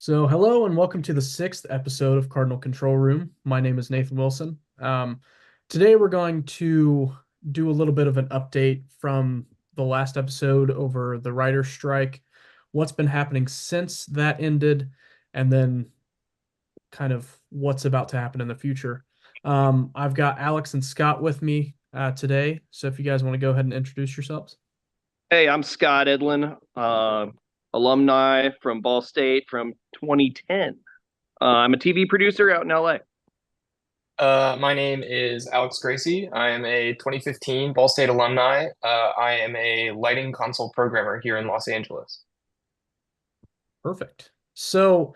Hello and welcome to the sixth episode of Cardinal Control Room. My name is Nathan Wilson. Today we're going to do a little bit of an update from the last episode over the writer's strike, what's been happening since that ended, and then kind of what's about to happen in the future. I've got Alex and Scott with me today, so if you guys want to go ahead and introduce yourselves. Hey, I'm Scott Edlin, alumni from Ball State from 2010. I'm a TV producer out in LA. My name is Alex Gracie. I am a 2015 Ball State alumni. I am a lighting console programmer here in Los Angeles. Perfect. So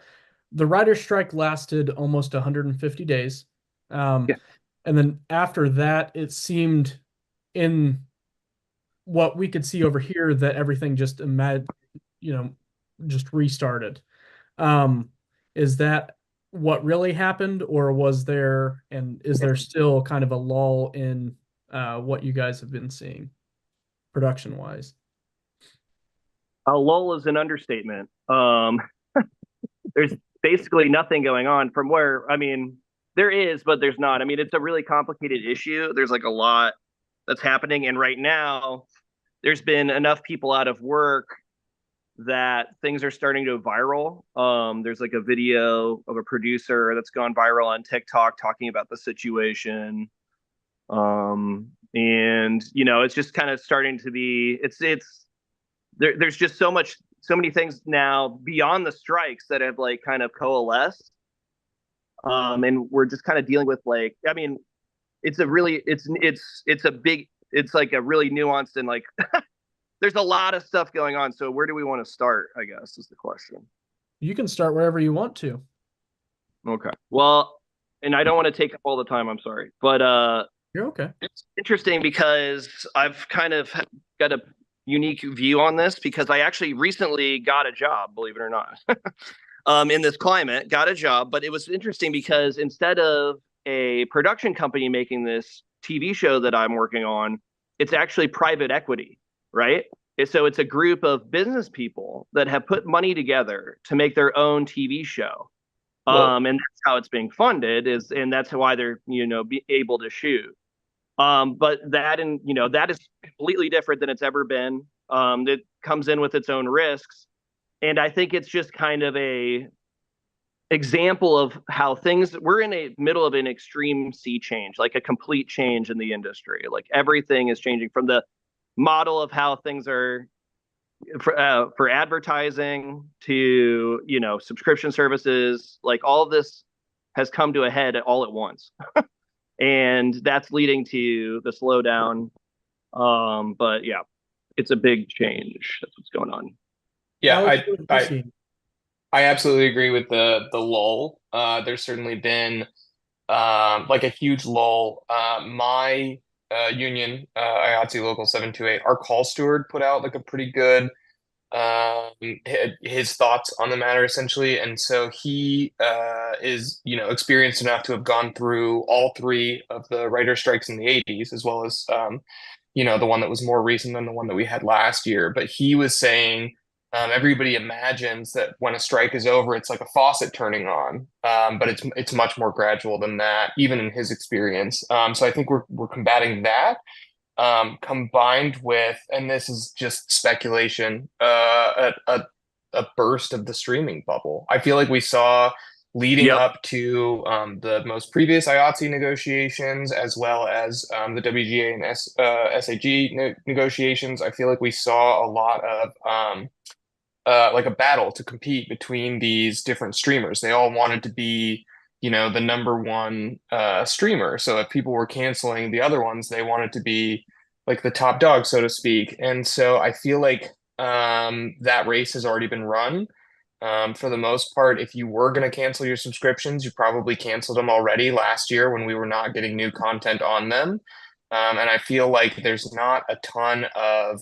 the writer's strike lasted almost 150 days. Yeah. And then after that, it seemed in what we could see over here that everything just restarted. Is that what really happened, or is there still kind of a lull in what you guys have been seeing production wise? A lull is an understatement. There's basically nothing going on from where, there is, but there's not. It's a really complicated issue. There's like a lot that's happening. And right now, there's been enough people out of work that things are starting to viral. There's like a video of a producer that's gone viral on TikTok talking about the situation. And it's just kind of starting to be there's just so many things now beyond the strikes that have like kind of coalesced. And we're just kind of dealing with it's like a really nuanced and like there's a lot of stuff going on. So where do we want to start, I guess, is the question. You can start wherever you want to. Okay. Well, and I don't want to take up all the time, I'm sorry. But You're okay. it's interesting because I've kind of got a unique view on this because I actually recently got a job, believe it or not. In this climate, got a job, but it was interesting because instead of a production company making this TV show that I'm working on, it's actually private equity, right? So it's a group of business people that have put money together to make their own TV show. And that's how it's being funded and that's why they're, be able to shoot. But that is completely different than it's ever been. It comes in with its own risks. And I think it's just kind of a example of how we're in a middle of an extreme sea change, like a complete change in the industry. Like everything is changing from the model of how things are for advertising to, subscription services. Like all of this has come to a head all at once. And that's leading to the slowdown. But yeah, it's a big change. That's what's going on. Yeah, I absolutely agree with the lull. There's certainly been like a huge lull. My union, IATSE Local 728, our call steward put out like a pretty good his thoughts on the matter essentially, and so he is experienced enough to have gone through all three of the writer strikes in the 80s, as well as the one that was more recent than the one that we had last year. But he was saying everybody imagines that when a strike is over, it's like a faucet turning on, but it's much more gradual than that, even in his experience. So I think we're combating that, combined with, and this is just speculation, a burst of the streaming bubble. I feel like we saw leading up to the most previous IATSE negotiations, as well as the WGA and SAG negotiations. I feel like we saw a lot of like a battle to compete between these different streamers. They all wanted to be, the number one streamer. So if people were canceling the other ones, they wanted to be like the top dog, so to speak. And so I feel like that race has already been run. For the most part, if you were going to cancel your subscriptions, you probably canceled them already last year when we were not getting new content on them. And I feel like there's not a ton of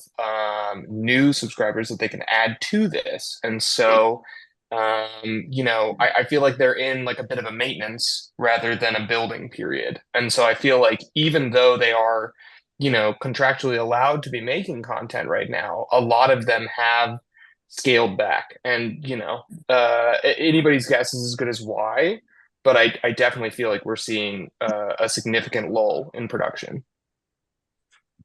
new subscribers that they can add to this. And so, I feel like they're in like a bit of a maintenance rather than a building period. And so I feel like even though they are, contractually allowed to be making content right now, a lot of them have scaled back. And, anybody's guess is as good as why, but I definitely feel like we're seeing a significant lull in production.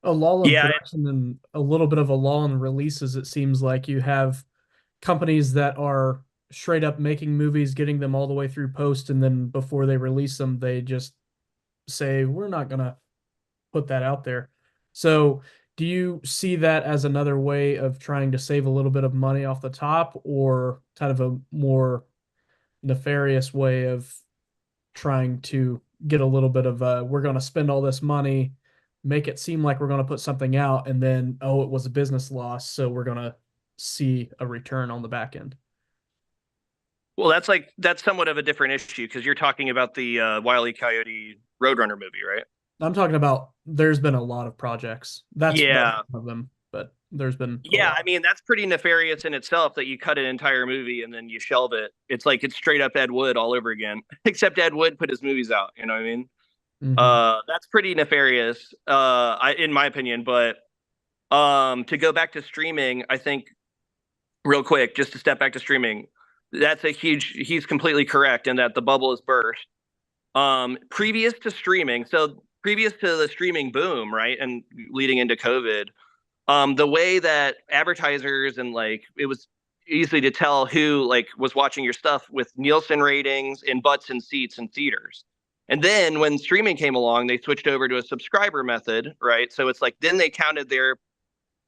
A lull in Yeah, production and a little bit of a lull in releases. It seems like you have companies that are straight up making movies, getting them all the way through post, and then before they release them, they just say, we're not going to put that out there. So, do you see that as another way of trying to save a little bit of money off the top, or kind of a more nefarious way of trying to get a little bit of we're going to spend all this money, make it seem like we're going to put something out, and then, oh, it was a business loss, so we're going to see a return on the back end? well, that's somewhat of a different issue because you're talking about the Wile E. Coyote Roadrunner movie, right? I'm talking about there's been a lot of projects. That's Yeah. one of them, but there's been a Yeah, lot. I mean that's pretty nefarious in itself that you cut an entire movie and then you shelve it. It's like it's straight up Ed Wood all over again. Except Ed Wood put his movies out, you know what I mean? Hmm. That's pretty nefarious, in my opinion. But to go back to streaming, I think real quick, just to step back to streaming, that's a huge. He's completely correct in that the bubble is burst. Previous to streaming, so previous to the streaming boom, right, and leading into COVID, the way that advertisers and like it was easy to tell who like was watching your stuff with Nielsen ratings and butts and seats in theaters. And then when streaming came along, they switched over to a subscriber method, right? So it's like then they counted their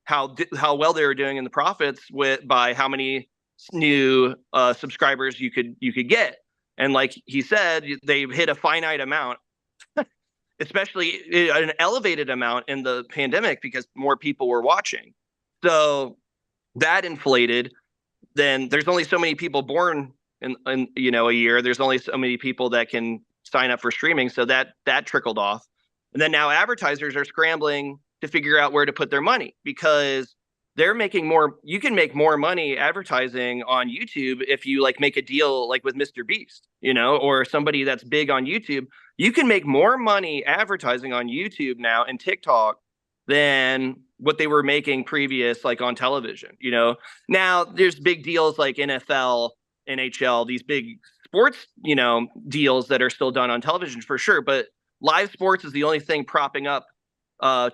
how well they were doing in the profits with by how many new subscribers you could get. And like he said, they hit a finite amount, especially an elevated amount in the pandemic because more people were watching. So that inflated. Then there's only so many people born in a year. There's only so many people that can sign up for streaming. So that trickled off. And then now advertisers are scrambling to figure out where to put their money because they're making more. You can make more money advertising on YouTube if you like make a deal like with Mr. Beast, or somebody that's big on YouTube. You can make more money advertising on YouTube now and TikTok than what they were making previous, like on television. Now there's big deals like NFL, NHL, these big sports, deals that are still done on television for sure. But live sports is the only thing propping up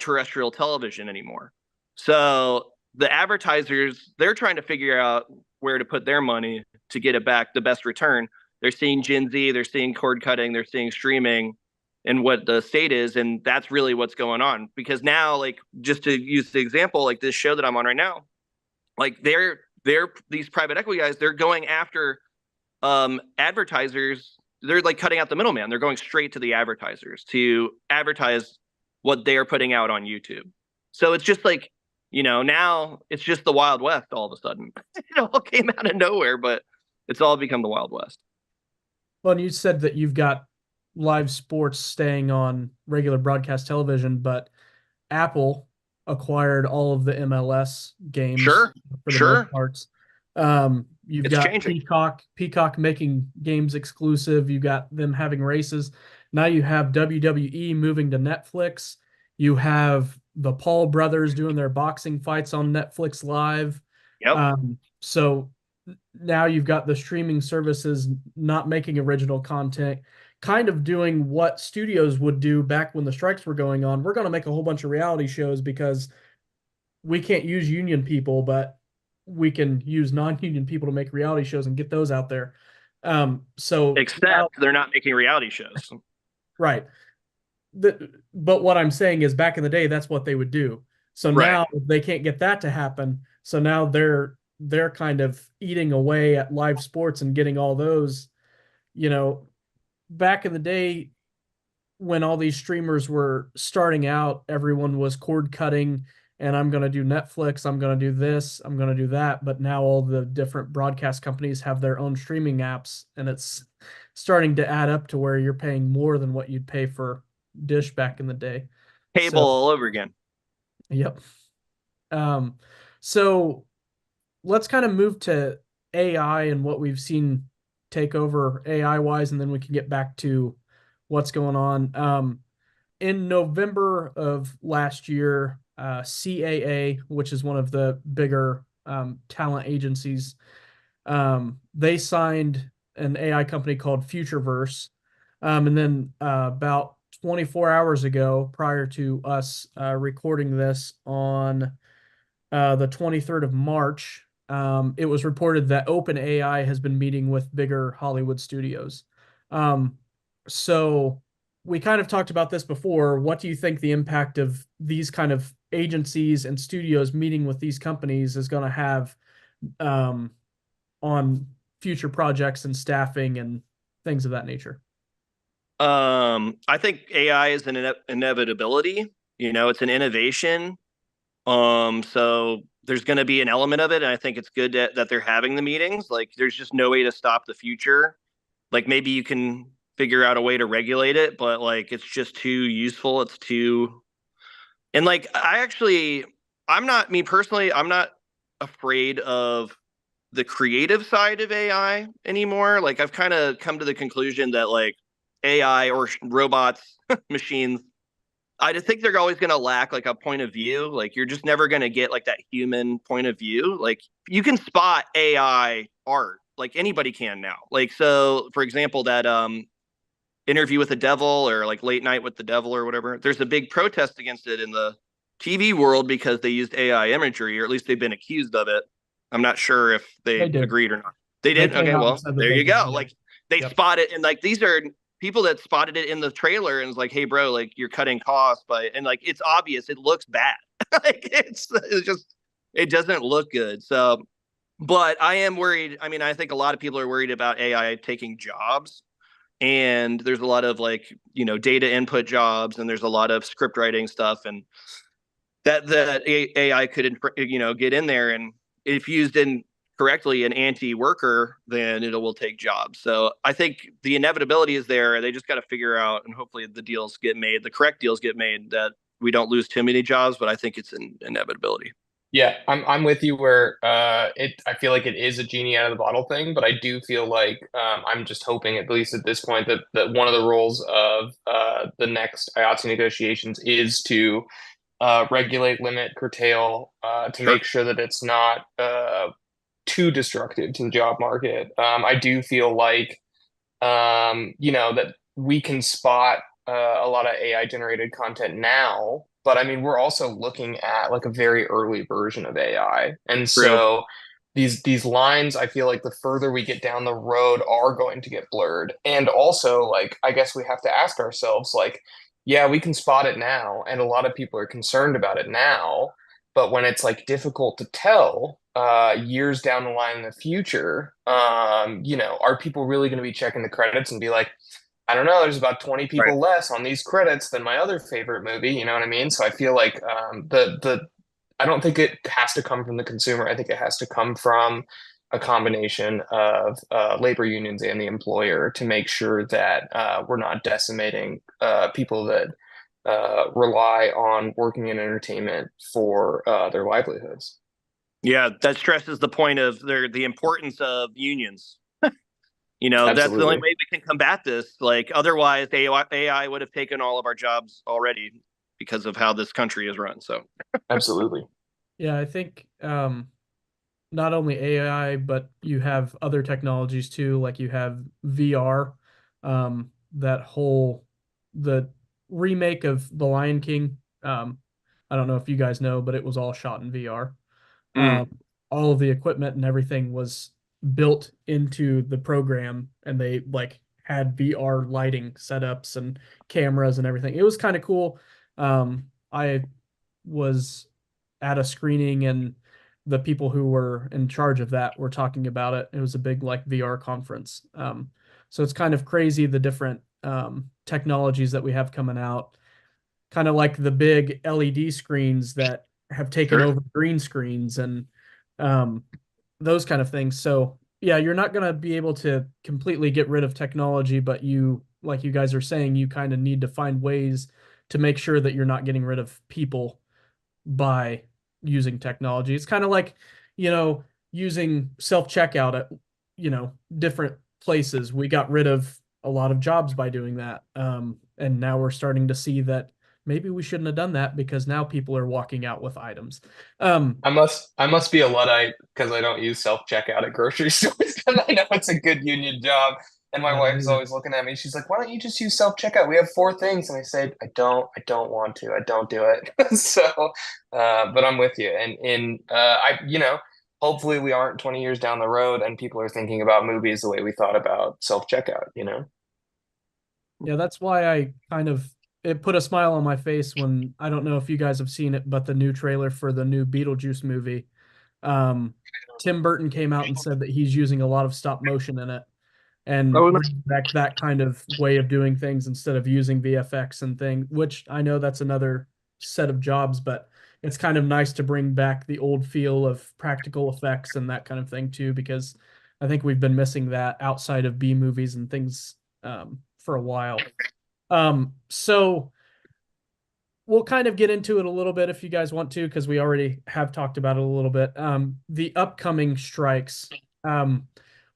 terrestrial television anymore. So the advertisers, they're trying to figure out where to put their money to get it back the best return. They're seeing Gen Z, they're seeing cord cutting, they're seeing streaming and what the state is. And that's really what's going on. Because now, like, just to use the example, like this show that I'm on right now, like they're these private equity guys, they're going after advertisers. They're like cutting out the middleman. They're going straight to the advertisers to advertise what they're putting out on YouTube. So it's just like, now it's just the Wild West all of a sudden. It all came out of nowhere, but it's all become the Wild West. Well, and you said that you've got live sports staying on regular broadcast television, but Apple acquired all of the MLS games Sure, for the most sure. parts. You've It's got changing. Peacock making games exclusive. You got them having races. Now you have WWE moving to Netflix. You have the Paul brothers doing their boxing fights on Netflix Live. Yep. So now you've got the streaming services not making original content, kind of doing what studios would do back when the strikes were going on. We're going to make a whole bunch of reality shows because we can't use union people, but we can use non-union people to make reality shows and get those out there. So now, Except they're not making reality shows. right. But what I'm saying is back in the day, that's what they would do. So Right. now they can't get that to happen. So now they're kind of eating away at live sports and getting all those, you know, back in the day when all these streamers were starting out, everyone was cord cutting and I'm going to do Netflix, I'm going to do this, I'm going to do that. But now all the different broadcast companies have their own streaming apps and it's starting to add up to where you're paying more than what you'd pay for Dish back in the day. Cable So, all over again. yep. Um, so let's kind of move to AI and what we've seen take over AI wise, and then we can get back to what's going on. In November of last year, CAA, which is one of the bigger talent agencies. They signed an AI company called Futureverse. And then about 24 hours ago, prior to us recording this on the 23rd of March, it was reported that OpenAI has been meeting with bigger Hollywood studios. So we kind of talked about this before. What do you think the impact of these kind of agencies and studios meeting with these companies is going to have on future projects and staffing and things of that nature? I think AI is an inevitability. It's an innovation. So there's going to be an element of it, and I think it's good that they're having the meetings. Like, there's just no way to stop the future. Like, maybe you can figure out a way to regulate it, but like, it's just too useful. It's too, and like, me personally, I'm not afraid of the creative side of AI anymore. Like, I've kind of come to the conclusion that like AI or robots, machines, I just think they're always going to lack like a point of view. Like, you're just never going to get like that human point of view. Like, you can spot AI art, like anybody can now. Like, so for example, that Interview with the Devil, or like Late Night with the Devil or whatever, there's a big protest against it in the TV world because they used AI imagery, or at least they've been accused of it. I'm not sure if they They did. agreed or not. They They did? came Okay, out and well, said that there they you did, go. yeah. Like, they Yep. spot it, and like, these are people that spotted it in the trailer and was like, hey bro, like, you're cutting costs by, and like, it's obvious, it looks bad. Like, it's just, it doesn't look good. So, but I am worried. I mean, I think a lot of people are worried about AI taking jobs, and there's a lot of like, data input jobs, and there's a lot of script writing stuff, and that AI could, get in there, and if used in correctly, an anti-worker, then it will take jobs. So I think the inevitability is there. They just got to figure out, and hopefully the deals get made, the correct deals get made, that we don't lose too many jobs. But I think it's an inevitability. Yeah, I'm with you where I feel like it is a genie out of the bottle thing, but I do feel like I'm just hoping, at least at this point, that one of the roles of the next IATSE negotiations is to regulate, limit, curtail, to Sure. make sure that it's not too destructive to the job market. I do feel like that we can spot a lot of AI generated content now, but I mean, we're also looking at like a very early version of AI. And True. so these lines, I feel like the further we get down the road are going to get blurred. And also, like, I guess we have to ask ourselves, like, yeah, we can spot it now, and a lot of people are concerned about it now, but when it's like difficult to tell years down the line in the future, are people really going to be checking the credits and be like, I don't know, there's about 20 Right. people less on these credits than my other favorite movie, you know what I mean? So I feel like the I don't think it has to come from the consumer. I think it has to come from a combination of labor unions and the employer to make sure that we're not decimating people that rely on working in entertainment for their livelihoods. Yeah, that stresses the point of the importance of unions. That's the only Absolutely. way we can combat this. Like, otherwise, AI would have taken all of our jobs already because of how this country is run. So, Absolutely. Yeah, I think not only AI, but you have other technologies too, like you have VR. That whole the remake of The Lion King. I don't know if you guys know, but it was all shot in VR. mm, All of the equipment and everything was built into the program, and they like had VR lighting setups and cameras and everything. It was kind of cool. I was at a screening, and the people who were in charge of that were talking about it. It was a big like VR conference. So it's kind of crazy the different technologies that we have coming out, kind of like the big LED screens that have taken sure. over green screens and um, those kind of things. So yeah, you're not going to be able to completely get rid of technology, but you, like you guys are saying, you kind of need to find ways to make sure that you're not getting rid of people by using technology. It's kind of like, using self-checkout at, different places. We got rid of a lot of jobs by doing that. And now we're starting to see that maybe we shouldn't have done that because now people are walking out with items. I must be a Luddite because I don't use self-checkout at grocery stores because I know it's a good union job. And my I don't wife is either. always looking at me. She's like, "Why don't you just use self-checkout? We have four things." And I said, "I don't want to. I don't do it." So, but I'm with you. And hopefully we aren't 20 years down the road and people are thinking about movies the way we thought about self-checkout. Yeah, that's why it put a smile on my face when, I don't know if you guys have seen it, but the new trailer for the new Beetlejuice movie, um, Tim Burton came out and said that he's using a lot of stop motion in it and Oh, bring back that kind of way of doing things instead of using VFX and thing, which I know that's another set of jobs, but it's kind of nice to bring back the old feel of practical effects and that kind of thing too, because I think we've been missing that outside of B movies and things for a while. So we'll kind of get into it a little bit if you guys want to, because we already have talked about it a little bit. The upcoming strikes.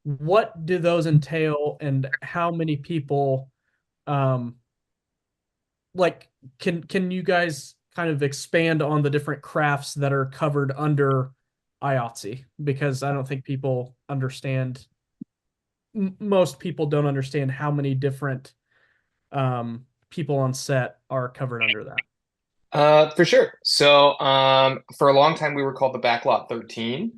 What do those entail, and how many people? Um, like, can you guys kind of expand on the different crafts that are covered under IATSE? Because I don't think people understand. Most people don't understand how many different people on set are covered under that. For sure. So, for a long time, we were called the Backlot 13.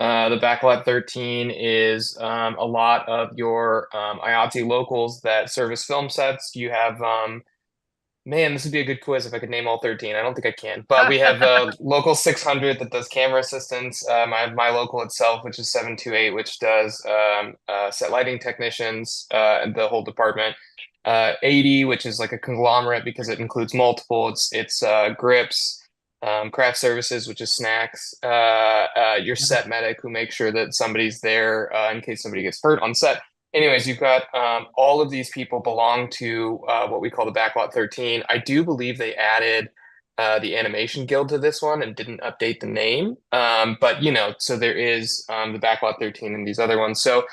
The Backlot 13 is a lot of your IATSE locals that service film sets. You have, man, this would be a good quiz if I could name all 13. I don't think I can, but we have local 600 that does camera assistance. I have my local itself, which is 728, which does set lighting technicians and the whole department. 80, which is like a conglomerate because it includes multiple. It's grips, craft services, which is snacks, your set medic who makes sure that somebody's there in case somebody gets hurt on set. Anyways, you've got all of these people belong to what we call the Backlot 13. I do believe they added the Animation Guild to this one and didn't update the name. But so there is the Backlot 13 and these other ones. So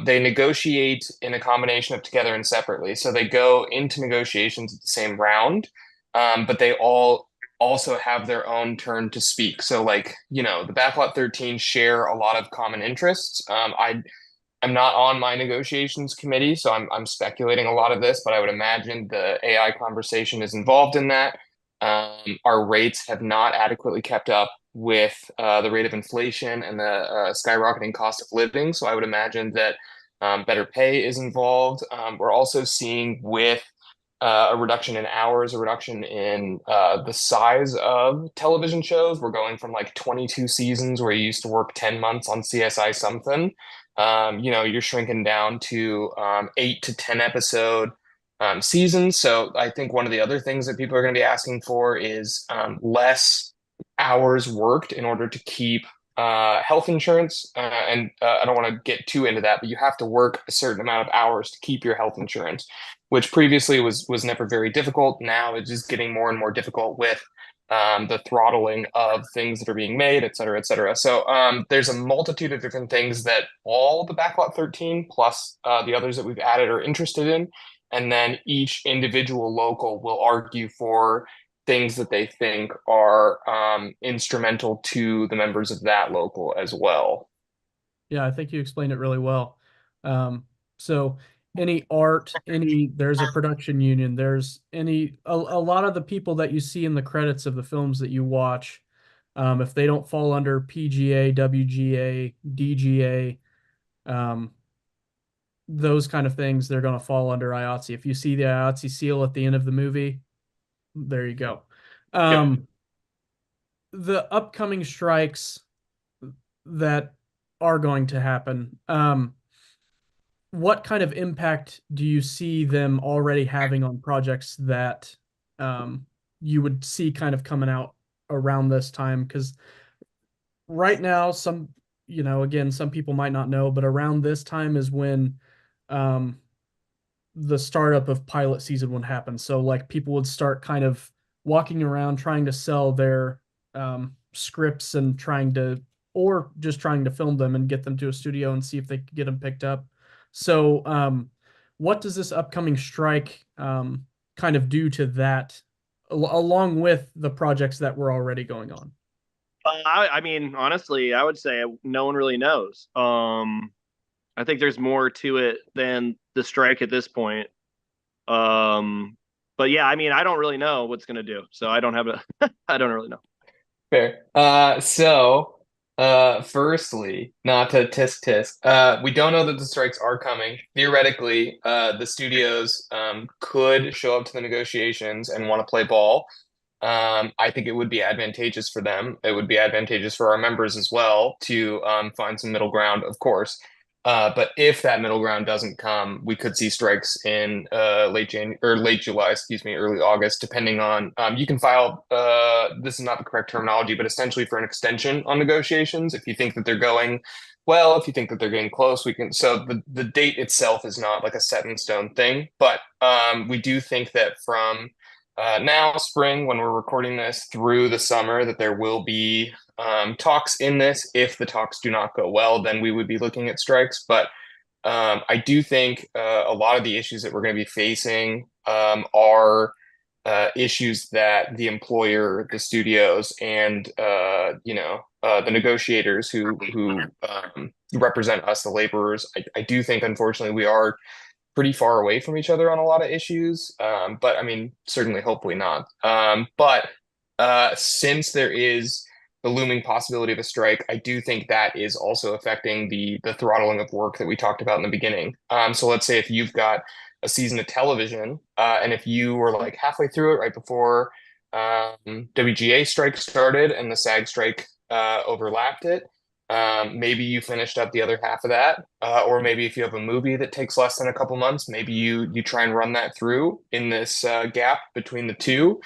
they negotiate in a combination of together and separately. So they go into negotiations at the same round, but they all also have their own turn to speak. So the Backlot 13 share a lot of common interests. I'm not on my negotiations committee, so I'm speculating a lot of this, but I would imagine the AI conversation is involved in that. Our rates have not adequately kept up with the rate of inflation and the skyrocketing cost of living. So I would imagine that better pay is involved. We're also seeing with a reduction in hours, a reduction in the size of television shows. We're going from like 22 seasons where you used to work 10 months on CSI something. You're shrinking down to 8 to 10 episode seasons. So I think one of the other things that people are going to be asking for is less hours worked in order to keep health insurance. And I don't want to get too into that, but you have to work a certain amount of hours to keep your health insurance, which previously was never very difficult. Now it's just getting more and more difficult with the throttling of things that are being made, et cetera, et cetera. So there's a multitude of different things that all the Backlot 13 plus the others that we've added are interested in. And then each individual local will argue for things that they think are instrumental to the members of that local as well. Yeah, I think you explained it really well. So any art, there's a production union, there's a lot of the people that you see in the credits of the films that you watch, if they don't fall under PGA, WGA, DGA, those kind of things, they're going to fall under IATSE. If you see the IATSE seal at the end of the movie, there you go. Yep. The upcoming strikes that are going to happen, what kind of impact do you see them already having on projects that you would see kind of coming out around this time? Because right now, again, some people might not know, but around this time is when the startup of pilot season would happen. So like people would start kind of walking around trying to sell their scripts and or just trying to film them and get them to a studio and see if they could get them picked up. So what does this upcoming strike kind of do to that along with the projects that were already going on? I mean, honestly, I would say no one really knows. I think there's more to it than the strike at this point. But yeah, I mean, I don't really know what's gonna do, so I don't have a, I don't really know. Fair. Firstly, not to tisk tisk, we don't know that the strikes are coming. Theoretically, the studios could show up to the negotiations and want to play ball. I think it would be advantageous for them. It would be advantageous for our members as well to find some middle ground, of course. But if that middle ground doesn't come, we could see strikes in late January or late July, excuse me, early August, depending on. You can file. This is not the correct terminology, but essentially for an extension on negotiations. If you think that they're going well, if you think that they're getting close, we can. So the date itself is not like a set in stone thing, but we do think that from now spring, when we're recording this, through the summer, that there will be talks in this. If the talks do not go well, then we would be looking at strikes. But I do think a lot of the issues that we're going to be facing are issues that the employer, the studios, and the negotiators who represent us, the laborers. I do think, unfortunately, we are pretty far away from each other on a lot of issues. But I mean, certainly, hopefully not. But since there is the looming possibility of a strike, I do think that is also affecting the throttling of work that we talked about in the beginning. So let's say if you've got a season of television, and if you were like halfway through it right before WGA strike started and the SAG strike overlapped it, maybe you finished up the other half of that, or maybe if you have a movie that takes less than a couple months, maybe you try and run that through in this gap between the two.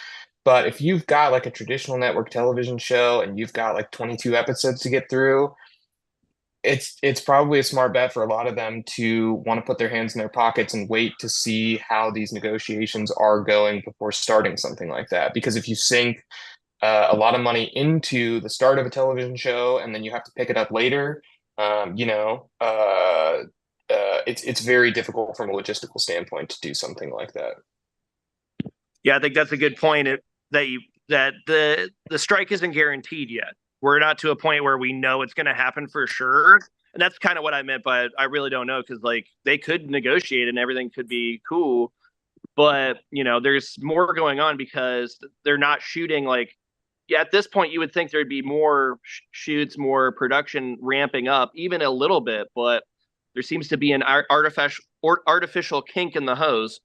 But if you've got like a traditional network television show and you've got like 22 episodes to get through, it's probably a smart bet for a lot of them to want to put their hands in their pockets and wait to see how these negotiations are going before starting something like that. Because if you sink a lot of money into the start of a television show and then you have to pick it up later, it's very difficult from a logistical standpoint to do something like that. Yeah, I think that's a good point. That the strike isn't guaranteed yet. We're not to a point where we know it's going to happen for sure. And that's kind of what I meant, but I really don't know, because like they could negotiate and everything could be cool, but there's more going on because they're not shooting. Like, yeah, at this point you would think there'd be more shoots, more production ramping up even a little bit, but there seems to be an artificial kink in the hose.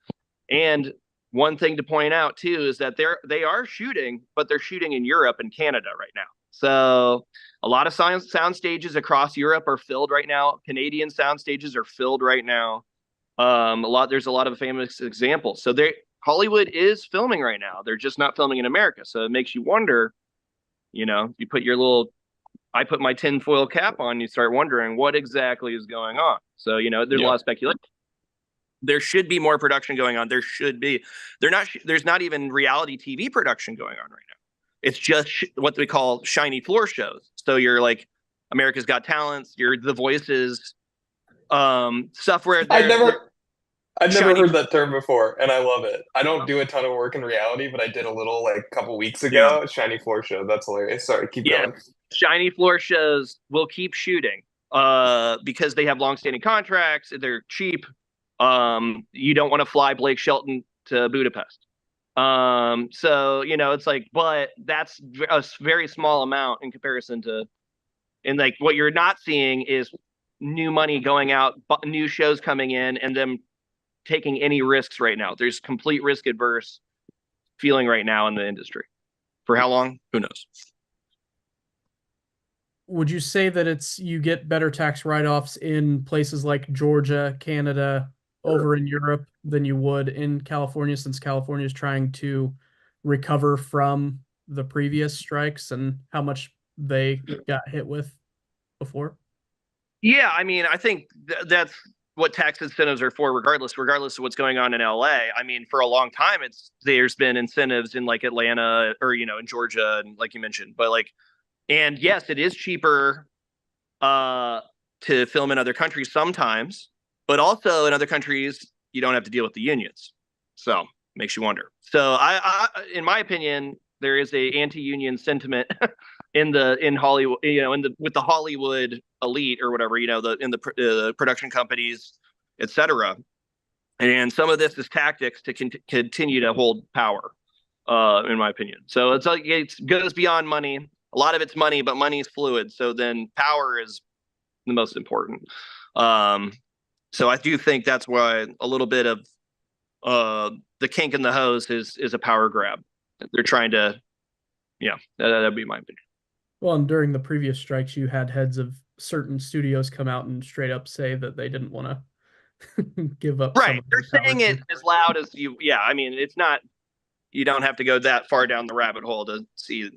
And one thing to point out too is that they are shooting, but they're shooting in Europe and Canada right now. So a lot of sound stages across Europe are filled right now. Canadian sound stages are filled right now. There's a lot of famous examples. So Hollywood is filming right now. They're just not filming in America. So it makes you wonder, you put I put my tinfoil cap on, you start wondering what exactly is going on. So, there's a lot of speculation. There should be more production going on. There should be. There's not even reality TV production going on right now. It's just what we call shiny floor shows. So you're like America's Got Talents, you're The Voices, stuff where I've never heard that term before, and I love it. I don't do a ton of work in reality, but I did a little like a couple weeks ago. Yeah. Shiny floor show. That's hilarious. Sorry, keep going. Shiny floor shows will keep shooting because they have long-standing contracts. They're cheap. You don't want to fly Blake Shelton to Budapest. So it's like, but that's a very small amount in comparison to, and like what you're not seeing is new money going out, new shows coming in, and them taking any risks right now. There's complete risk adverse feeling right now in the industry. For how long? Who knows? Would you say that you get better tax write-offs in places like Georgia, Canada, over in Europe than you would in California, since California is trying to recover from the previous strikes and how much they got hit with before? Yeah, I mean, I think that's what tax incentives are for, regardless of what's going on in LA. I mean, for a long time, there's been incentives in like Atlanta or, in Georgia, and like you mentioned, but like, and yes, it is cheaper to film in other countries sometimes, but also in other countries, you don't have to deal with the unions. So makes you wonder. So in my opinion, there is a anti-union sentiment in Hollywood, with the Hollywood elite or whatever, in the production companies, etc. And some of this is tactics to continue to hold power, in my opinion. So it's like it goes beyond money. A lot of it's money, but money is fluid. So then power is the most important. So I do think that's why a little bit of the kink in the hose is a power grab. They're trying to, that'd be my opinion. Well, and during the previous strikes, you had heads of certain studios come out and straight up say that they didn't want to give up. Right. They're saying it as loud as you. Yeah. I mean, it's not, you don't have to go that far down the rabbit hole to see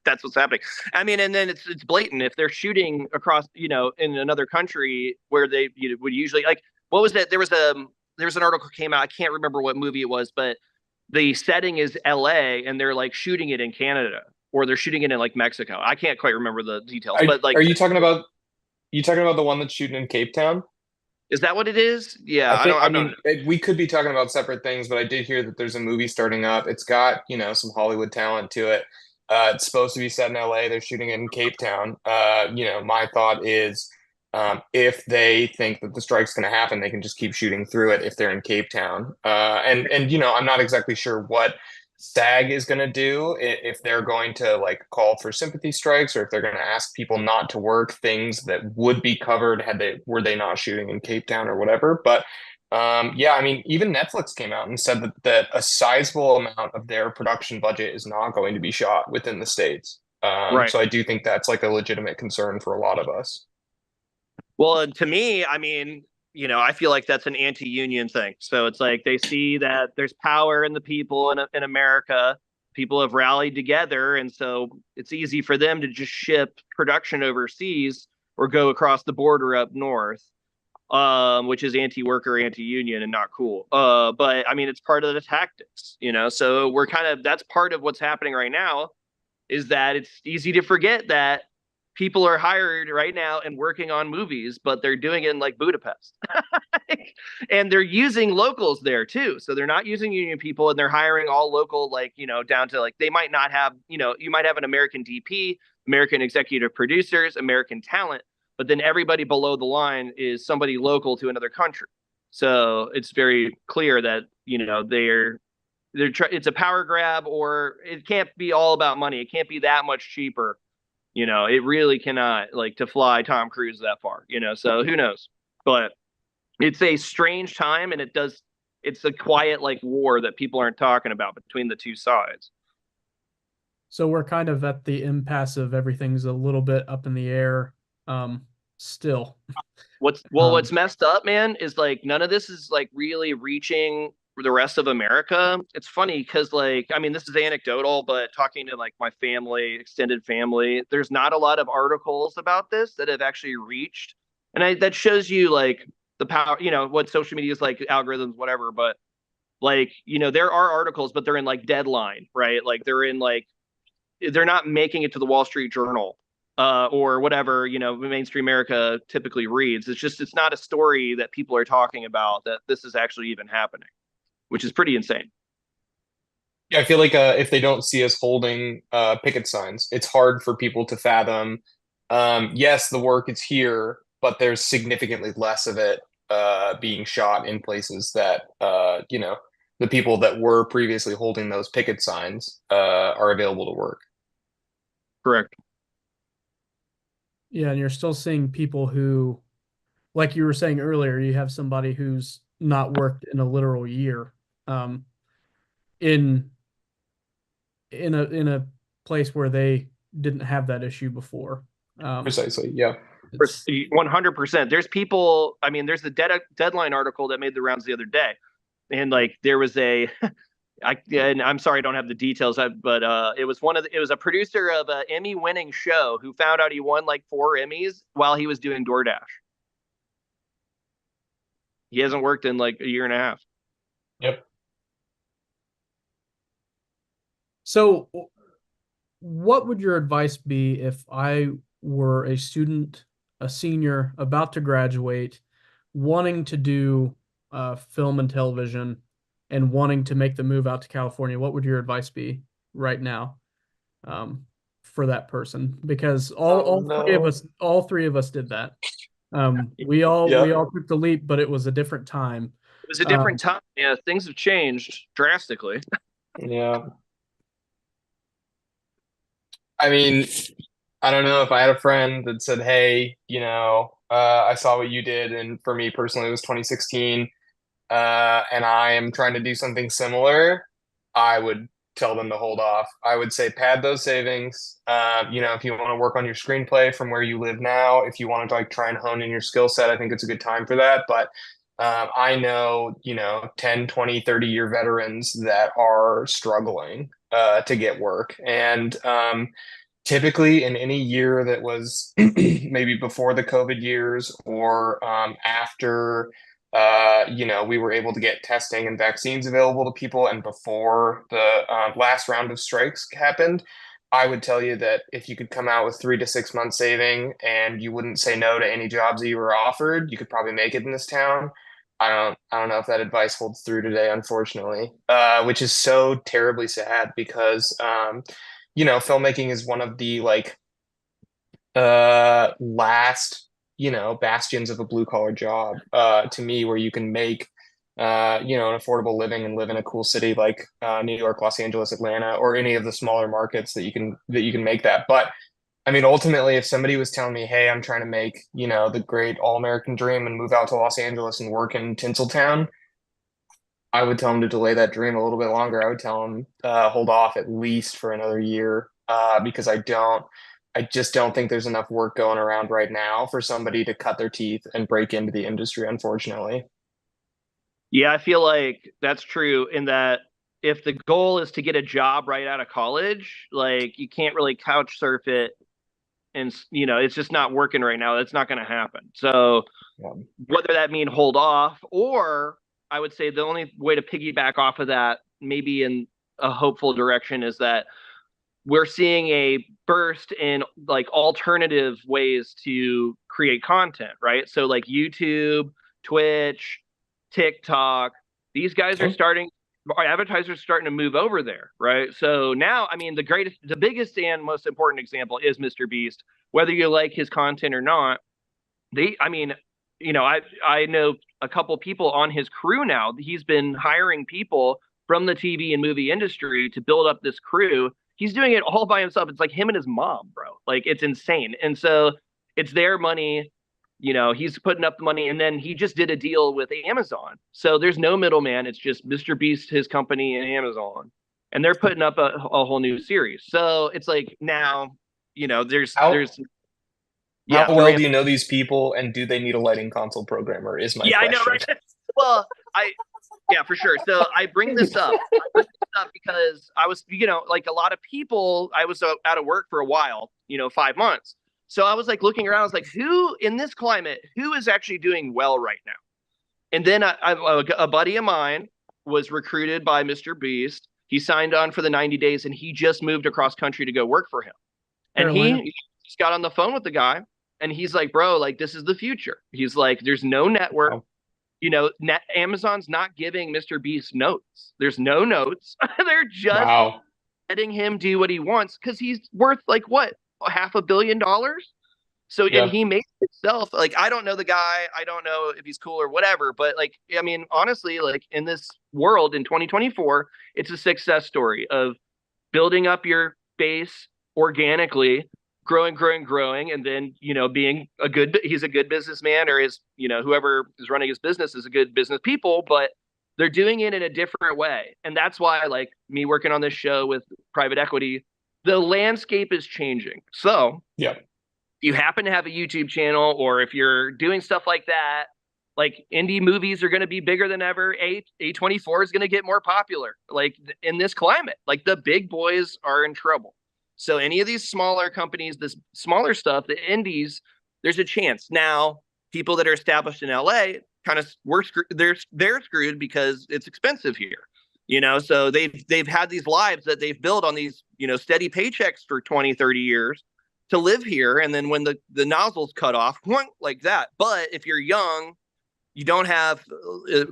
that's what's happening. I mean, and then it's blatant. If they're shooting across, in another country where they would usually, like, what was that? There was an article came out. I can't remember what movie it was, but the setting is LA and they're like shooting it in Canada or they're shooting it in like Mexico. I can't quite remember the details, but like, are you talking about the one that's shooting in Cape Town? Is that what it is? Yeah, I mean, we could be talking about separate things, but I did hear that there's a movie starting up. It's got, some Hollywood talent to it. It's supposed to be set in LA. They're shooting it in Cape Town. My thought is, if they think that the strike's going to happen, they can just keep shooting through it if they're in Cape Town. And I'm not exactly sure what SAG is going to do, if they're going to like call for sympathy strikes or if they're going to ask people not to work things that would be covered were they not shooting in Cape Town or whatever. But I mean, even Netflix came out and said that a sizable amount of their production budget is not going to be shot within the States. Right. So I do think that's like a legitimate concern for a lot of us. Well, to me, I mean, I feel like that's an anti-union thing. So it's like they see that there's power in the people in America. People have rallied together. And so it's easy for them to just ship production overseas or go across the border up north, which is anti-worker, anti-union and not cool. But I mean, it's part of the tactics, so that's part of what's happening right now is that it's easy to forget that people are hired right now and working on movies, but they're doing it in like Budapest. And they're using locals there too. So they're not using union people and they're hiring all local, like, down to like, they might not have, you might have an American DP, American executive producers, American talent, but then everybody below the line is somebody local to another country. So it's very clear that, it's a power grab, or it can't be all about money. It can't be that much cheaper. It really cannot, like, to fly Tom Cruise that far, so who knows? But it's a strange time, and it's a quiet, like, war that people aren't talking about between the two sides. So we're kind of at the impasse of everything's a little bit up in the air, still. What's messed up, man, is like none of this is like really reaching the rest of America. It's funny because, like, I mean, this is anecdotal, but talking to like my family, extended family, there's not a lot of articles about this that have actually reached. And that shows you like the power, what social media is like, algorithms, whatever. But like, there are articles, but they're in like Deadline, right? Like they're not making it to the Wall Street Journal or whatever, mainstream America typically reads. It's not a story that people are talking about that this is actually even happening, which is pretty insane. Yeah, I feel like if they don't see us holding picket signs, it's hard for people to fathom. Yes, the work is here, but there's significantly less of it being shot in places that, the people that were previously holding those picket signs are available to work. Correct. Yeah, and you're still seeing people who, like you were saying earlier, you have somebody who's not worked in a literal year, in a place where they didn't have that issue before. Precisely, yeah. 100%. There's people, I mean, there's the Deadline article that made the rounds the other day. And like, there was and I'm sorry, I don't have the details, but it was a producer of an Emmy-winning show who found out he won like 4 Emmys while he was doing DoorDash. He hasn't worked in like a year and a half. Yep. So what would your advice be if I were a student, a senior, about to graduate, wanting to do film and television, and wanting to make the move out to California, what would your advice be right now, for that person? Because all three of us did that. We all took the leap, but it was a different time. It was a different time. Yeah, things have changed drastically. Yeah. I mean, I don't know if I had a friend that said, "Hey, I saw what you did," and for me personally, it was 2016, and I am trying to do something similar. I would tell them to hold off. I would say pad those savings. If you want to work on your screenplay from where you live now, if you want to like try and hone in your skill set, I think it's a good time for that. But I know, 10, 20, 30-year veterans that are struggling to get work. And typically in any year that was maybe before the COVID years or after we were able to get testing and vaccines available to people, and before the last round of strikes happened, I would tell you that if you could come out with 3 to 6 months saving and you wouldn't say no to any jobs that you were offered, you could probably make it in this town. I don't know if that advice holds through today, unfortunately, which is so terribly sad because filmmaking is one of the like last bastions of a blue collar job to me, where you can make an affordable living and live in a cool city like New York, Los Angeles, Atlanta, or any of the smaller markets that you can make that. But I mean, ultimately, if somebody was telling me, "Hey, I'm trying to make the great all-American dream and move out to Los Angeles and work in Tinseltown," I would tell them to delay that dream a little bit longer. I would tell them hold off at least for another year because I just don't think there's enough work going around right now for somebody to cut their teeth and break into the industry, unfortunately. Yeah, I feel like that's true in that if the goal is to get a job right out of college, like you can't really couch surf it, and it's just not working right now. That's not going to happen. So whether that mean hold off, or I would say the only way to piggyback off of that, maybe in a hopeful direction, is that we're seeing a burst in like alternative ways to create content, right? So like YouTube, Twitch, TikTok, these guys are our advertisers are starting to move over there, right? So now, I mean, the biggest and most important example is Mr. Beast. Whether you like his content or not, I know a couple people on his crew now. He's been hiring people from the TV and movie industry to build up this crew. He's doing it all by himself. It's like him and his mom, bro. Like it's insane. And so it's their money. He's putting up the money, and then he just did a deal with Amazon. So there's no middleman. It's just Mr. Beast, his company, and Amazon, and they're putting up a whole new series. So it's like now, there's how well do you know these people, and do they need a lighting console programmer? Is my question. I know, right? Well, yeah, for sure. So I bring this up. Because I was, like a lot of people, I was out of work for a while, 5 months. So I was like looking around, I was like, who in this climate, who is actually doing well right now? And then a buddy of mine was recruited by Mr. Beast. He signed on for the 90 days and he just moved across country to go work for him. And he just got on the phone with the guy and he's like, bro, like this is the future. He's like, there's no network. Amazon's not giving Mr. Beast notes. There's no notes. They're just letting him do what he wants because he's worth like what? $500 million. So and he makes himself like, I don't know the guy. I don't know if he's cool or whatever. But like, I mean, honestly, like in this world in 2024, it's a success story of building up your base organically, growing, and then being he's a good businessman, or whoever is running his business is a good business people, but they're doing it in a different way. And that's why, like me working on this show with private equity, the landscape is changing. So you happen to have a YouTube channel, or if you're doing stuff like that, like indie movies are going to be bigger than ever. A24 is going to get more popular. Like in this climate, like the big boys are in trouble. So any of these smaller companies, this smaller stuff, the indies, there's a chance. Now, people that are established in LA kind of they're screwed because it's expensive here. So they've had these lives that they've built on these, steady paychecks for 20, 30 years to live here. And then when the nozzle's cut off, like that. But if you're young, you don't have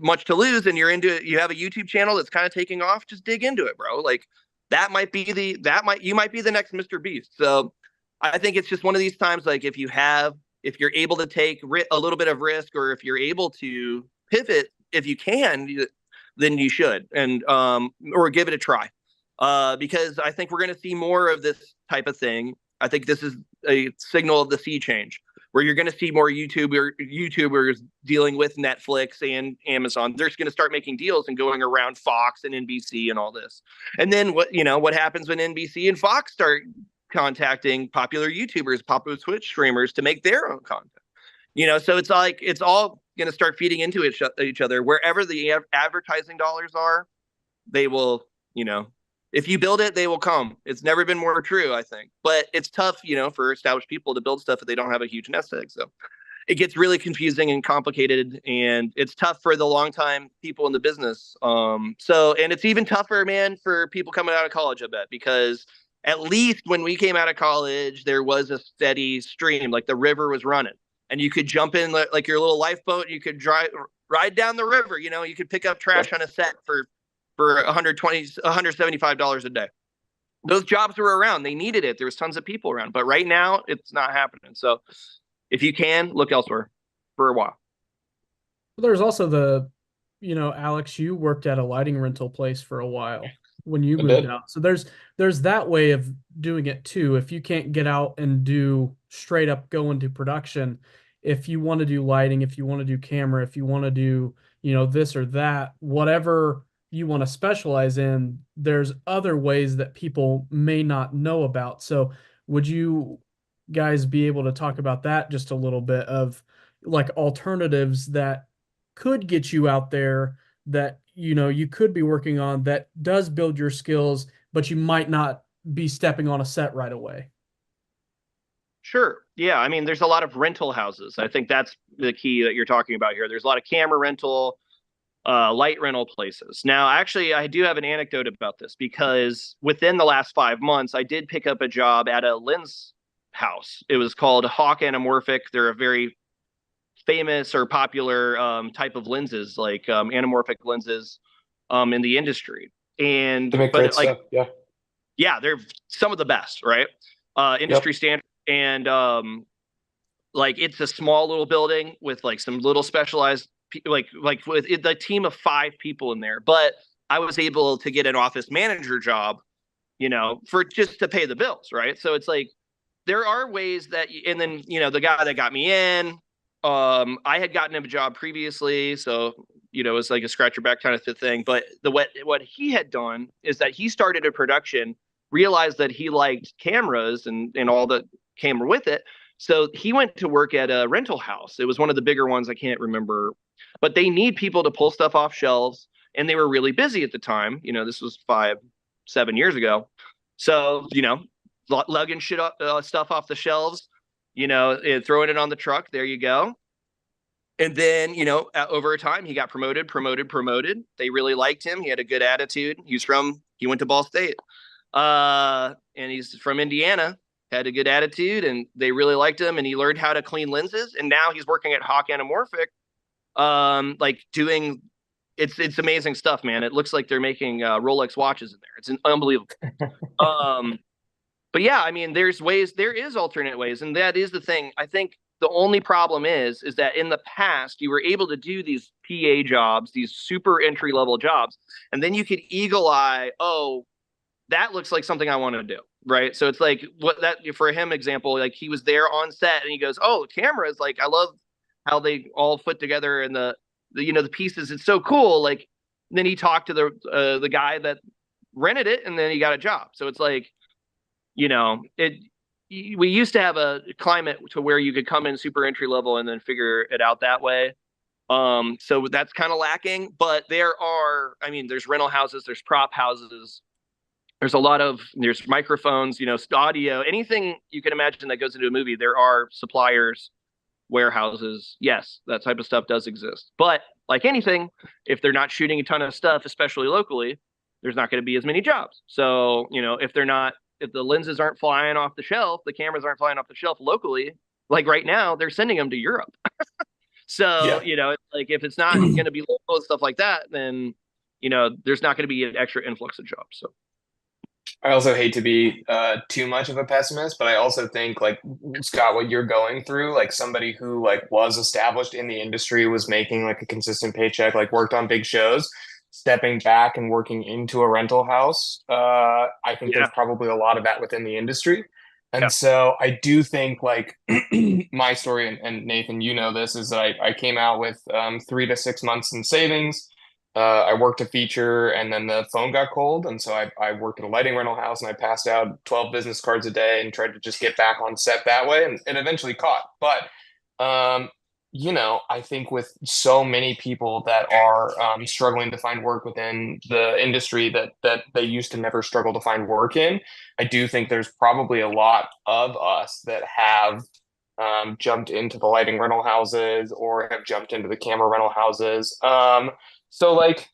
much to lose, and you have a YouTube channel that's kind of taking off, just dig into it, bro. Like you might be the next Mr. Beast. So I think it's just one of these times, like if you're able to take a little bit of risk, or if you're able to pivot, if you can, then you should, and or give it a try, because I think we're going to see more of this type of thing. I think this is a signal of the sea change, where you're going to see more YouTubers dealing with Netflix and Amazon. They're just going to start making deals and going around Fox and NBC and all this. And then what happens when NBC and Fox start contacting popular YouTubers, popular Twitch streamers to make their own content? So it's like it's all going to start feeding into each other. Wherever the advertising dollars are, they will, if you build it, they will come. It's never been more true, I think. But it's tough, for established people to build stuff if they don't have a huge nest egg. So it gets really confusing and complicated, and it's tough for the longtime people in the business. And it's even tougher, man, for people coming out of college, I bet, because at least when we came out of college, there was a steady stream, like the river was running, and you could jump in like your little lifeboat. You could ride down the river. You could pick up trash on a set for $175 a day. Those jobs were around. They needed it. There was tons of people around. But right now, it's not happening. So if you can, look elsewhere for a while. There's also Alex, you worked at a lighting rental place for a while when you moved out. So there's that way of doing it too. If you can't get out and do straight up go into production, if you want to do lighting, if you want to do camera, if you want to do, this or that, whatever you want to specialize in, there's other ways that people may not know about. So would you guys be able to talk about that just a little bit, of like alternatives that could get you out there, that you could be working on, that does build your skills, but you might not be stepping on a set right away? Sure. Yeah. I mean, there's a lot of rental houses. I think that's the key that you're talking about here. There's a lot of camera rental, light rental places. Now, actually, I do have an anecdote about this, because within the last 5 months, I did pick up a job at a lens house. It was called Hawk Anamorphic. They're a very famous or popular type of lenses, like anamorphic lenses in the industry. And they make great stuff. Yeah, they're some of the best, right? Industry standard. And it's a small little building with like some little specialized, like with the team of 5 people in there. But I was able to get an office manager job, for just to pay the bills, right? So it's like there are ways that, and then the guy that got me in, I had gotten him a job previously, so it was like a scratch your back kind of thing. But what he had done is that he started a production, realized that he liked cameras and all that came with it. So he went to work at a rental house. It was one of the bigger ones. I can't remember, but they need people to pull stuff off shelves, and they were really busy at the time. This was 5-7 years ago. So, lugging stuff off the shelves, and throwing it on the truck. There you go. And then, over time, he got promoted. They really liked him. He had a good attitude. He went to Ball State. And he's from Indiana, had a good attitude, and they really liked him, and he learned how to clean lenses. And now he's working at Hawk Anamorphic, doing, it's amazing stuff, man. It looks like they're making Rolex watches in there. It's unbelievable. But yeah, I mean, there is alternate ways. And that is the thing. I think the only problem is that in the past, you were able to do these PA jobs, these super entry level jobs, and then you could eagle eye, oh, that looks like something I want to do. Right. So it's like for him, example, like he was there on set and he goes, oh, cameras, like I love how they all fit together, and the pieces. It's so cool. Like, then he talked to the guy that rented it, and then he got a job. So it's like, we used to have a climate to where you could come in super entry level and then figure it out that way. So that's kind of lacking, but there's rental houses, there's prop houses, there's microphones, audio, anything you can imagine that goes into a movie. There are suppliers, warehouses. Yes, that type of stuff does exist. But like anything, if they're not shooting a ton of stuff, especially locally, there's not going to be as many jobs. So, if the lenses aren't flying off the shelf, the cameras aren't flying off the shelf locally, like right now, they're sending them to Europe. So, Yeah. it's like if it's not going to be local and stuff like that, then, there's not going to be an extra influx of jobs. So, I also hate to be too much of a pessimist, but I also think like Scott, what you're going through, like somebody who like was established in the industry, was making like a consistent paycheck, like worked on big shows, stepping back and working into a rental house. I think yeah. there's probably a lot of that within the industry. Yeah. And so I do think like my story, and Nathan, you know this, is that I came out with 3 to 6 months in savings. I worked a feature and then the phone got cold. And so I worked at a lighting rental house and I passed out 12 business cards a day and tried to just get back on set that way. And it eventually caught. But, I think with so many people that are struggling to find work within the industry that they used to never struggle to find work in, I do think there's probably a lot of us that have jumped into the lighting rental houses or have jumped into the camera rental houses. So like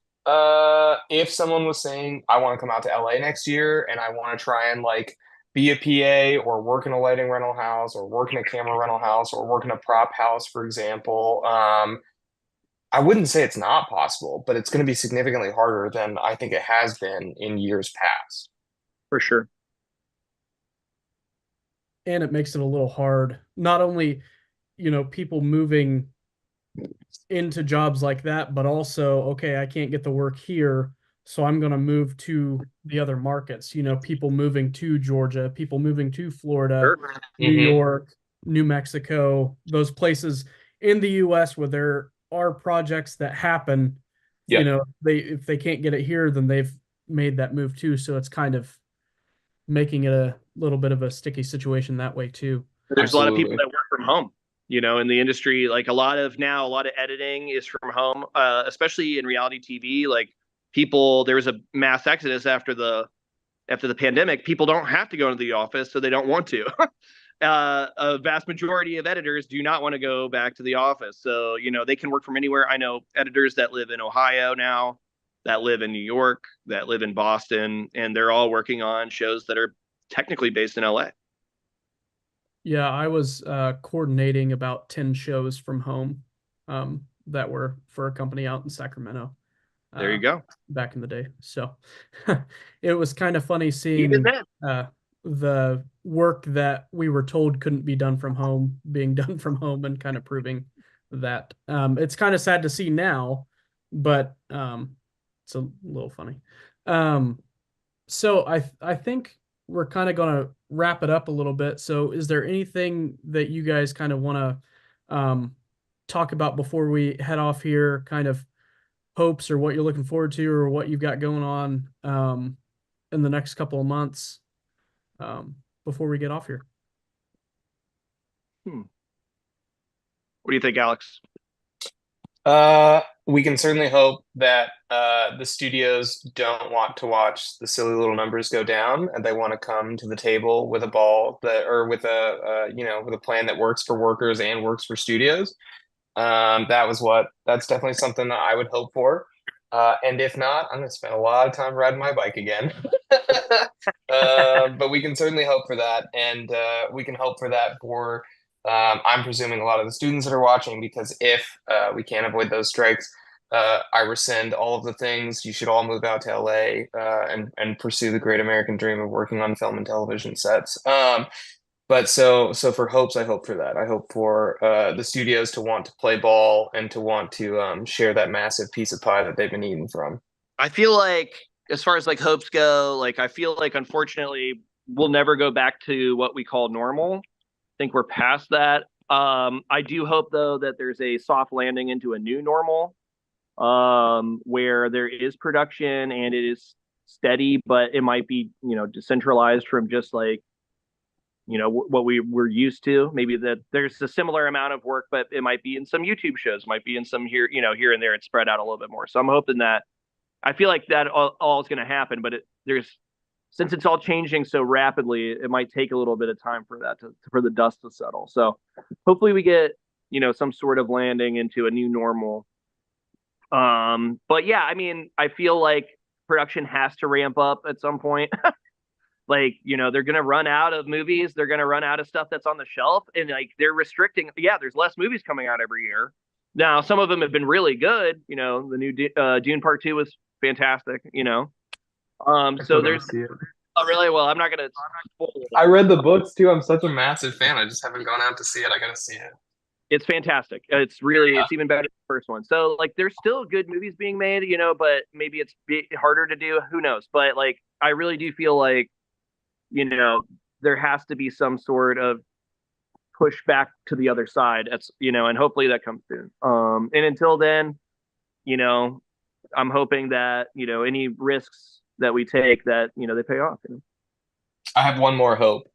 if someone was saying I want to come out to LA next year and I want to try and like be a PA or work in a lighting rental house or work in a camera rental house or work in a prop house, for example, I wouldn't say it's not possible, but it's going to be significantly harder than I think it has been in years past. For sure. And it makes it a little hard. Not only, people moving into jobs like that, but also, okay, I can't get the work here, so I'm going to move to the other markets. People moving to Georgia, people moving to Florida, Sure. New Mm-hmm. York, New Mexico, those places in the US where there are projects that happen. Yeah, If they can't get it here, then they've made that move too. So it's kind of making it a little bit of a sticky situation that way too. There's a lot of people absolutely. that work from home, in the industry. Like a lot of editing is from home, especially in reality TV. Like there was a mass exodus after the pandemic. People don't have to go into the office, so they don't want to. A vast majority of editors do not want to go back to the office. So, they can work from anywhere. I know editors that live in Ohio now, that live in New York, that live in Boston, and they're all working on shows that are technically based in LA. Yeah, I was coordinating about 10 shows from home that were for a company out in Sacramento There you uh, go. back in the day. So it was kind of funny Even seeing then, the work that we were told couldn't be done from home being done from home and kind of proving that. It's kind of sad to see now, but it's a little funny. So I think we're kind of going to wrap it up a little bit. So is there anything that you guys kind of want to talk about before we head off here? Kind of hopes or what you're looking forward to or what you've got going on in the next couple of months before we get off here? what do you think, Alex? We can certainly hope that the studios don't want to watch the silly little numbers go down, and they want to come to the table with a ball or with with a plan that works for workers and works for studios. That's definitely something that I would hope for. And if not, I'm going to spend a lot of time riding my bike again. But we can certainly hope for that, and we can hope for that for. I'm presuming a lot of the students that are watching, because if we can't avoid those strikes, I rescind all of the things. You should all move out to LA and pursue the great American dream of working on film and television sets. But so for hopes, I hope for that. I hope for the studios to want to play ball and to want to share that massive piece of pie that they've been eating from. I feel like, as far as like hopes go, like I feel like unfortunately we'll never go back to what we call normal. I think we're past that. I do hope though that there's a soft landing into a new normal, where there is production and it is steady, but it might be, decentralized from just like, what we were used to. Maybe that there's a similar amount of work, but it might be in some YouTube shows, might be in some here, here and there. It's spread out a little bit more. So I'm hoping that, I feel like that all is going to happen, but since it's all changing so rapidly, it might take a little bit of time for that for the dust to settle. So hopefully we get, some sort of landing into a new normal. But yeah, I mean, I feel like production has to ramp up at some point. Like, they're going to run out of movies. They're going to run out of stuff that's on the shelf, and like they're restricting. Yeah, there's less movies coming out every year, Now, some of them have been really good. You know, the new Dune Part 2 was fantastic, you know. So there's oh, really? Well, I'm not gonna spoil it. I read the books too. I'm such a massive fan. I just haven't gone out to see it. I gotta see it. It's fantastic. It's even better than the first one. So like, there's still good movies being made, you know, but maybe it's harder to do. Who knows? But like, I really do feel like, you know, there has to be some sort of push back to the other side. That's, you know, and hopefully that comes soon. And until then, you know, I'm hoping that, you know, any risks that we take, that, you know, they pay off. You know? I have one more hope.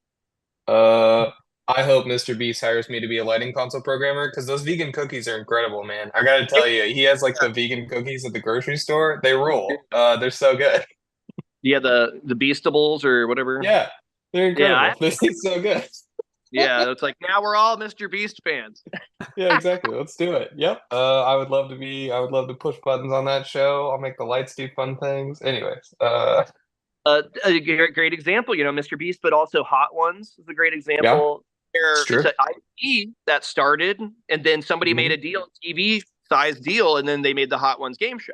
I hope Mr. Beast hires me to be a lighting console programmer because those vegan cookies are incredible, man. I gotta tell you, he has like the vegan cookies at the grocery store. They rule. They're so good. Yeah, the Beastables or whatever. Yeah, they're incredible. Yeah, They taste so good. Yeah, it's like, now we're all Mr. Beast fans. Yeah, exactly. Let's do it. Yep. I would love to push buttons on that show. I'll make the lights do fun things. Anyways, A great example, you know, Mr. Beast, but also Hot Ones is a great example. It's an IP that started, and then somebody made a deal, TV size deal, and then they made the Hot Ones game show.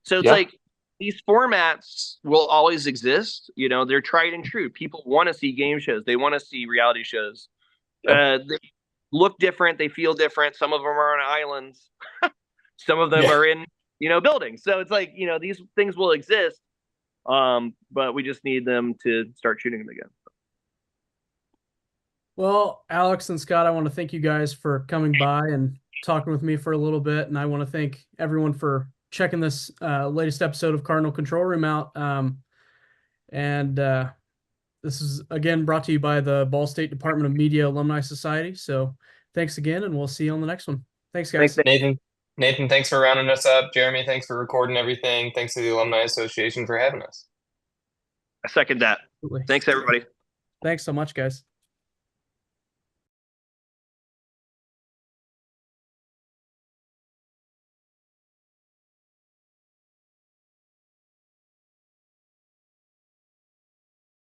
So it's like, these formats will always exist. You know, they're tried and true. People want to see game shows. They want to see reality shows. They look different. They feel different. Some of them are on islands. Some of them are in, you know, buildings. So it's like, you know, these things will exist. But we just need them to start shooting them again. Well, Alex and Scott, I want to thank you guys for coming by and talking with me for a little bit. And I want to thank everyone for checking this latest episode of Cardinal Control Room out. This is, again, brought to you by the Ball State Department of Media Alumni Society. So thanks again, and we'll see you on the next one. Thanks, guys. Thanks, Nathan, thanks for rounding us up. Jeremy, thanks for recording everything. Thanks to the Alumni Association for having us. I second that. Absolutely. Thanks, everybody. Thanks so much, guys.